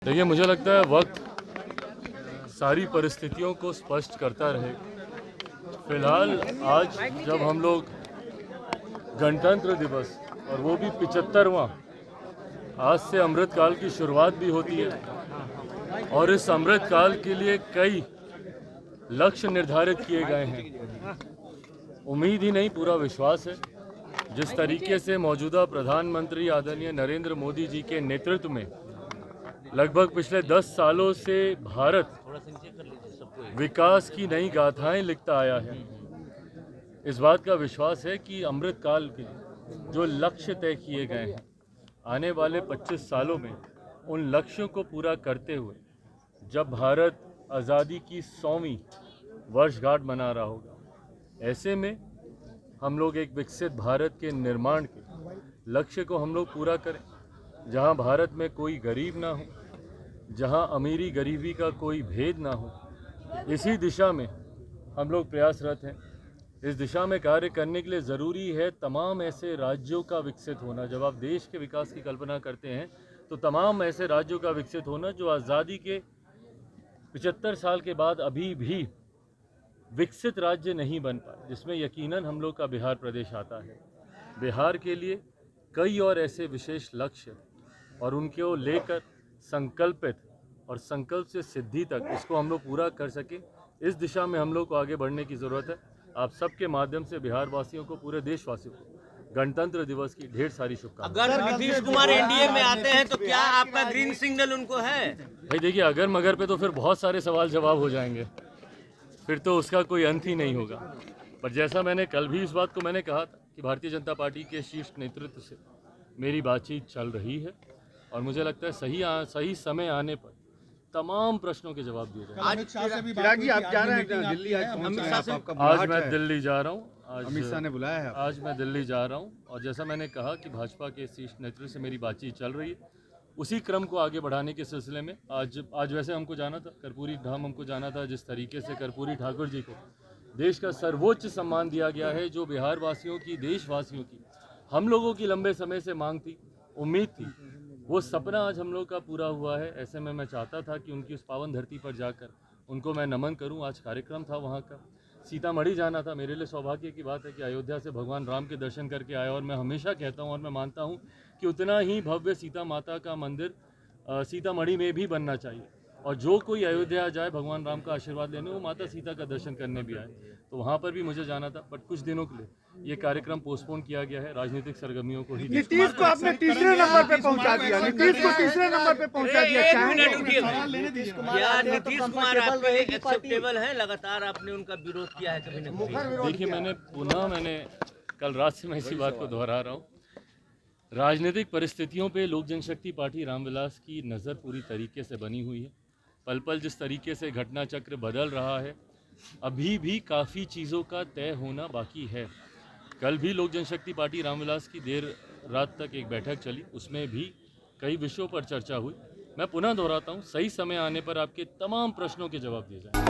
देखिए, मुझे लगता है वक्त सारी परिस्थितियों को स्पष्ट करता रहेगा। फिलहाल आज जब हम लोग गणतंत्र दिवस और वो भी 75वां, आज से अमृत काल की शुरुआत भी होती है और इस अमृत काल के लिए कई लक्ष्य निर्धारित किए गए हैं। उम्मीद ही नहीं, पूरा विश्वास है। जिस तरीके से मौजूदा प्रधानमंत्री आदरणीय नरेंद्र मोदी जी के नेतृत्व में लगभग पिछले 10 सालों से भारत विकास की नई गाथाएं लिखता आया है, इस बात का विश्वास है कि अमृत काल के जो लक्ष्य तय किए गए हैं आने वाले 25 सालों में, उन लक्ष्यों को पूरा करते हुए जब भारत आज़ादी की 100वीं वर्षगांठ मना रहा होगा, ऐसे में हम लोग एक विकसित भारत के निर्माण के लक्ष्य को हम लोग पूरा करें, जहां भारत में कोई गरीब ना हो, जहां अमीरी गरीबी का कोई भेद ना हो। इसी दिशा में हम लोग प्रयासरत हैं। इस दिशा में कार्य करने के लिए ज़रूरी है तमाम ऐसे राज्यों का विकसित होना। जब आप देश के विकास की कल्पना करते हैं तो तमाम ऐसे राज्यों का विकसित होना जो आज़ादी के 75 साल के बाद अभी भी विकसित राज्य नहीं बन पाए, जिसमें यकीनन हम लोग का बिहार प्रदेश आता है। बिहार के लिए कई और ऐसे विशेष लक्ष्य और उनको लेकर संकल्पित और संकल्प से सिद्धि तक इसको हम लोग पूरा कर सकें, इस दिशा में हम लोग को आगे बढ़ने की ज़रूरत है। आप सबके माध्यम से बिहार वासियों को, पूरे देशवासियों को गणतंत्र दिवस की ढेर सारी शुभकामनाएं। अगर नीतीश कुमार एनडीए में आते हैं तो क्या आपका ग्रीन सिग्नल उनको है? भाई देखिए, अगर मगर पे तो फिर बहुत सारे सवाल जवाब हो जाएंगे, फिर तो उसका कोई अंत ही नहीं होगा। पर जैसा मैंने कल भी इस बात को मैंने कहा था कि भारतीय जनता पार्टी के शीर्ष नेतृत्व से मेरी बातचीत चल रही है और मुझे लगता है सही समय आने पर तमाम प्रश्नों के जवाब दिए जाएंगे। चिराग जी, आप जा रहे हैं दिल्ली? आज मैं दिल्ली जा रहा हूँ। अमित शाह ने बुलाया है। आज मैं दिल्ली जा रहा हूँ और जैसा मैंने कहा कि भाजपा के शीर्ष नेतृत्व से मेरी बातचीत चल रही है, उसी क्रम को आगे बढ़ाने के सिलसिले में आज वैसे हमको जाना था, कर्पूरी धाम हमको जाना था। जिस तरीके से कर्पूरी ठाकुर जी को देश का सर्वोच्च सम्मान दिया गया है, जो बिहार वासियों की, देशवासियों की, हम लोगों की लंबे समय से मांग थी, उम्मीद थी, वो सपना आज हम लोग का पूरा हुआ है। ऐसे में मैं चाहता था कि उनकी उस पावन धरती पर जाकर उनको मैं नमन करूं। आज कार्यक्रम था वहाँ का, सीतामढ़ी जाना था। मेरे लिए सौभाग्य की बात है कि अयोध्या से भगवान राम के दर्शन करके आया और मैं हमेशा कहता हूँ और मैं मानता हूँ कि उतना ही भव्य सीता माता का मंदिर सीतामढ़ी में भी बनना चाहिए और जो कोई अयोध्या जाए भगवान राम का आशीर्वाद लेने, वो माता सीता का दर्शन करने भी आए, तो वहाँ पर भी मुझे जाना था। बट कुछ दिनों के लिए ये कार्यक्रम पोस्टपोन किया गया है, राजनीतिक सरगर्मियों को ही। नीतीश को आपने तीसरे नंबर पे पहुंचा दिया, नीतीश को तीसरे नंबर पे पहुंचा दिया। नीतीश कुमार आपके एक्सेप्टेबल है? लगातार आपने उनका विरोध किया है कभी न कभी। देखिए, मैंने कल रात से मैं इसी बात को दोहरा रहा हूँ। राजनीतिक परिस्थितियों पे लोक जनशक्ति पार्टी रामविलास की नज़र पूरी तरीके से बनी हुई है। पल पल जिस तरीके से घटना चक्र बदल रहा है, अभी भी काफ़ी चीज़ों का तय होना बाकी है। कल भी लोक जनशक्ति पार्टी रामविलास की देर रात तक एक बैठक चली, उसमें भी कई विषयों पर चर्चा हुई। मैं पुनः दोहराता हूँ, सही समय आने पर आपके तमाम प्रश्नों के जवाब दिए जाएंगे।